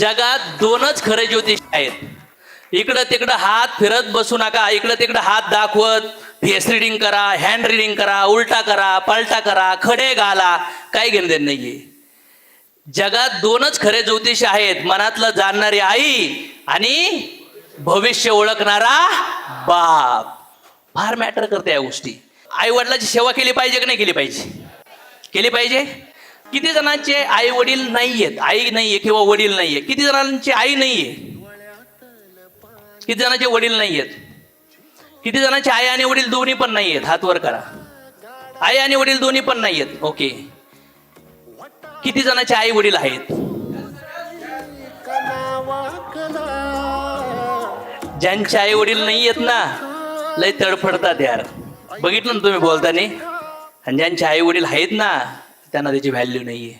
जगात दोनच खरे ज्योतिष आहेत. इकडं तिकडं हात फिरत बसू नका. इकडं तिकडं हात दाखवत फेस रिडिंग करा, हँड रिडिंग करा, उलटा करा, पलटा करा, खडे घाला, काही घेणं देणं नाहीये. जगात दोनच खरे ज्योतिष आहेत, मनातलं जाणणारी आई आणि भविष्य ओळखणारा बाप. फार मॅटर करते या गोष्टी. आई वडिलाची सेवा केली पाहिजे की नाही केली पाहिजे? केली पाहिजे. किती जणांचे आई वडील नाहीयेत, आई नाहीये किंवा वडील नाहीये? किती जणांची आई नाहीये? किती जणांचे वडील नाहीयेत? किती जणांचे आई आणि वडील दोन्ही पण नाहीयेत? हात वर करा. आई आणि वडील दोन्ही पण नाहीयेत. ओके. किती जणांचे आई वडील आहेत? ज्यांचे आई वडील नाहीयेत ना, लय तडफडतात यार. बघितलं ना तुम्ही बोलताना. आणि ज्यांचे आई वडील आहेत ना, त्यांना त्याची व्हॅल्यू नाहीये.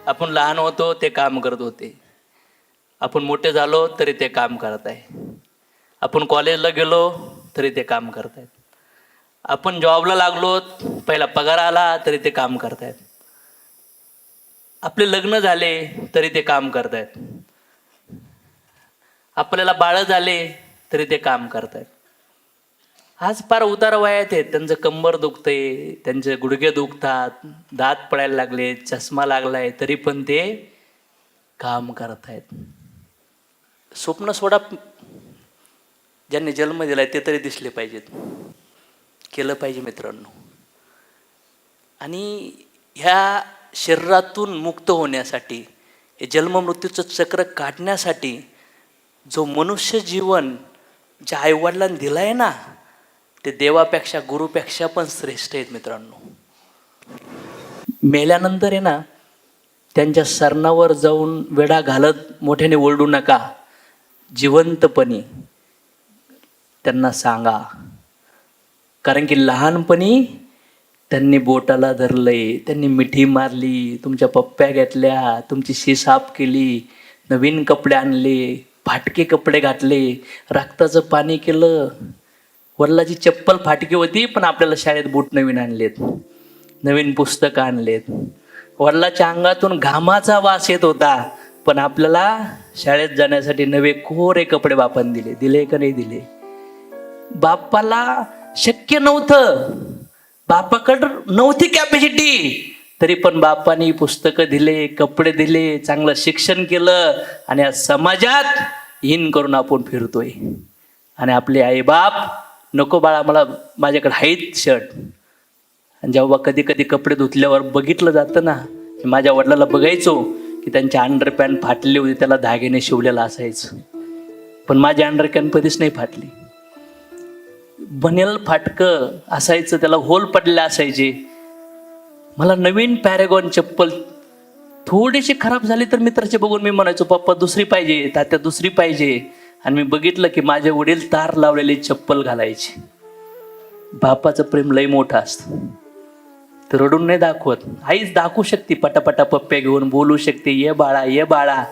आपण लहान होतो ते काम करत होते, आपण मोठे झालो तरी ते काम करत आहे, आपण कॉलेजला गेलो तरी ते काम करतायत, आपण जॉबला लागलो पहिला पगार आला तरी ते काम करतायत, आपले लग्न झाले तरी ते काम करतायत, आपल्याला बाळ झाले तरी ते काम करतायत. आज फार उतार वयात आहेत, त्यांचं कंबर दुखतंय, त्यांचे गुडघे दुखतात, दात पडायला लागले, चष्मा लागलाय, तरी पण ते काम करतायत. स्वप्न सोडा, ज्यांनी जन्म दिलाय ते तरी दिसले पाहिजेत. केलं पाहिजे मित्रांनो. आणि ह्या शरीरातून मुक्त होण्यासाठी, हे जन्ममृत्यूचं चक्र काढण्यासाठी जो मनुष्य जीवन ज्या आईवडिलांनी दिलं आहे ना, ते देवापेक्षा गुरुपेक्षा पण श्रेष्ठ आहेत मित्रांनो. मेल्यानंतर आहे ना, त्यांच्या सरणावर जाऊन वेढा घालत मोठ्याने ओरडू नका. जिवंतपणी त्यांना सांगा. कारण की लहानपणी त्यांनी बोटाला धरलंय, त्यांनी मिठी मारली, तुमच्या पप्प्या घेतल्या, तुमची शी साफ केली, नवीन कपडे आणले, फाटके कपडे घातले, रक्ताचं पाणी केलं. वडिलाची चप्पल फाटकी होती पण आपल्याला शाळेत बूट नवीन आणलेत, नवीन पुस्तकं आणलेत. वडिलाच्या अंगातून घामाचा वास येत होता पण आपल्याला शाळेत जाण्यासाठी नवे कोरे कपडे बापाने दिले. दिले का नाही दिले? बापाला शक्य नव्हतं, बापाकडं नव्हती कॅपॅसिटी, तरी पण बापाने पुस्तकं दिले, कपडे दिले, चांगलं शिक्षण केलं. आणि आज समाजात हीन करून आपण फिरतोय. आणि आपले आई बाप, नको बाळा मला माझ्याकडे आहेत शर्ट. आणि जेव्हा कधी कधी कपडे धुतल्यावर बघितलं जातं ना, माझ्या वडिलाला बघायचो की त्यांचे अंडरपॅन्ट फाटले होते, त्याला धाग्याने शिवलेलं असायचं. पण माझी अंडरपॅन्ट कधीच नाही फाटली. बनेल फाटकं असायचं, त्याला होल पडले असायचे. मला नवीन पॅरेगॉन चप्पल थोडीशी खराब झाली तर मित्राचे बघून मी म्हणायचो पप्पा दुसरी पाहिजे, तात्या दुसरी पाहिजे. आणि मी बघितलं की माझे वडील तार लावलेली चप्पल घालायचे. बापाचं प्रेम लय मोठं असतं. तर रडून नाही दाखवत. आईच दाखवू शकते, पटापटा पप्प्या घेऊन बोलू शकते, ये बाळा ये बाळा.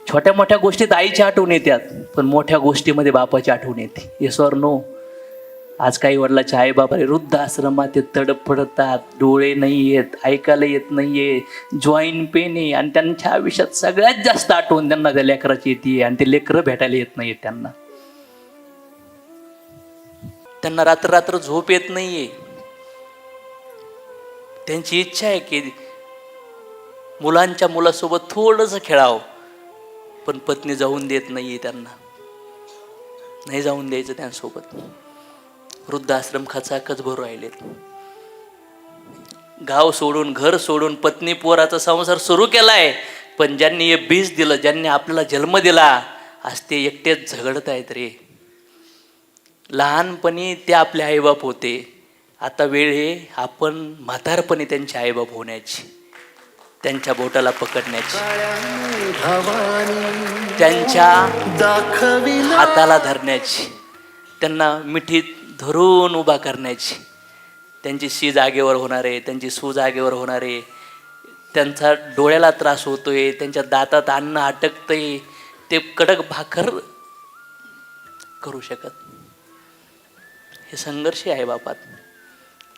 छोट्या मोठ्या गोष्टीत आईची आठवण येतात, पण मोठ्या गोष्टीमध्ये बापाची आठवण येते. Yes or no? आज काही वडिलाचे आई बाबा वृद्ध आश्रमात ते तडफडतात, डोळे नाही येत, ऐकायला येत नाहीये, जॉईंट पेन आहे. आणि त्यांच्या आयुष्यात सगळ्यात जास्त आठवण त्यांना त्या लेकराची येते. आणि ते लेकरं भेटायला येत नाहीये त्यांना. त्यांना रात्र रात्र झोप येत नाहीये. त्यांची इच्छा आहे की मुलांच्या मुलासोबत थोडंसं खेळावं, पण पत्नी जाऊन देत नाहीये त्यांना. नाही जाऊन द्यायचं त्यांसोबत. वृद्धाश्रम खचाखच भरू राहिलेत. गाव सोडून, घर सोडून पत्नी पोराचा संसार सुरू केलाय, पण ज्यांनी हे बीज दिलं, ज्यांनी आपल्याला जन्म दिला, आज ते एकटेच झगडत आहेत रे. लहानपणी ते आपले आईबाप होते, आता वेळ आहे आपण म्हातारपणी त्यांचे आईबाप होण्याची, त्यांच्या बोटाला पकडण्याची, त्यांच्या हाताला धरण्याची, त्यांना मिठीत धरून उभा करण्याची. त्यांची शी जागेवर होणार आहे, त्यांची सू जागेवर होणार आहे, त्यांचा डोळ्याला त्रास होतोय, त्यांच्या दातात अन्न अटकतंय, ते कडक भाकर करू शकत. हे संघर्ष आहे बापात.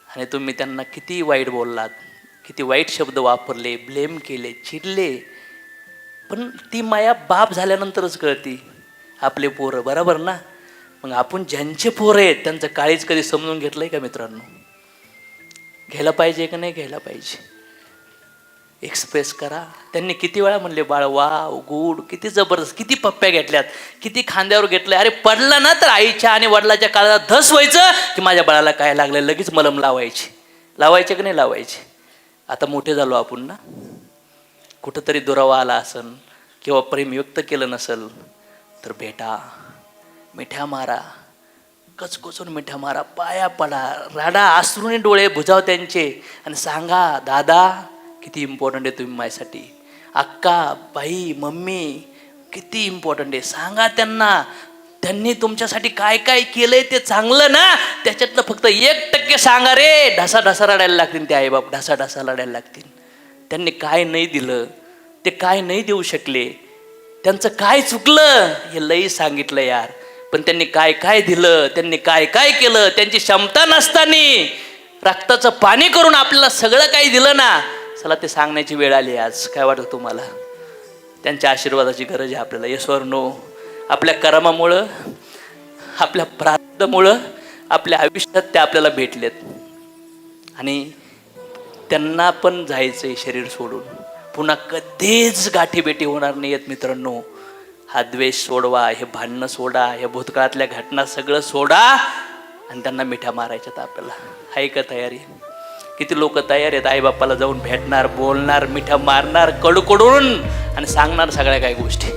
आणि तुम्ही त्यांना किती वाईट बोललात, किती वाईट शब्द वापरले, ब्लेम केले, चिडले, पण ती माया बाप झाल्यानंतरच कळती. आपले पोरं, बरोबर ना? मग आपण ज्यांचे पोरं आहेत त्यांचं काळीज कधी समजून घेतलंय का मित्रांनो? घ्यायला पाहिजे का नाही घ्यायला पाहिजे? एक्सप्रेस करा. त्यांनी किती वेळा म्हणले, बाळ वाव गुड, किती जबरदस्त, किती पप्प्या घेतल्यात, किती खांद्यावर घेतलंय. अरे पडलं ना तर आईच्या आणि वडिलाच्या काळात धस व्हायचं की माझ्या बाळाला काय लागलं, लगेच मलम लावायचे की नाही लावायचे. आता मोठे झालो आपण ना, कुठंतरी दुरावा आला असन किंवा प्रेम व्यक्त केलं नसल तर भेटा, मिठ्या मारा, कचकचून मिठ्या मारा, पाया पडा, राडा, आसरुने डोळे भुजाव त्यांचे आणि सांगा, दादा किती इम्पॉर्टंट आहे तुम्ही माझ्यासाठी, अक्का, बाई, मम्मी किती इम्पॉर्टंट आहे. सांगा त्यांना, त्यांनी तुमच्यासाठी काय काय केलंय ते चांगलं ना, त्याच्यातलं फक्त 1% सांगा रे. ढासा ढासा रडायला लागतील ते आईबाप, ढासा ढासा रडायला लागतील. त्यांनी काय नाही दिलं, ते काय नाही देऊ शकले, त्यांचं काय चुकलं हे लई सांगितलं यार. पण त्यांनी काय काय दिलं, त्यांनी काय काय केलं, त्यांची क्षमता नसताना रक्ताचं पाणी करून आपल्याला सगळं काही दिलं ना. चला ते सांगण्याची वेळ आली आज. काय वाटतं तुम्हाला? त्यांच्या आशीर्वादाची गरज आहे आपल्याला. Yes or no? आपल्या कर्मामुळं, आपल्या प्रारब्धामुळं आपल्या आयुष्यात ते आपल्याला भेटलेत आणि त्यांना पण जायचंय शरीर सोडून. पुन्हा कधीच गाठीभेटी होणार नाही आहेत मित्रांनो. हा द्वेष सोडवा, हे भांडणं सोडा, ह्या भूतकाळातल्या घटना सगळं सोडा आणि त्यांना मिठ्या मारायच्यात आपल्याला. आहे का तयारी? किती लोक तयार आहेत आईबापाला जाऊन भेटणार, बोलणार, मिठ्या मारणार कडकडून आणि सांगणार सगळ्या काही गोष्टी.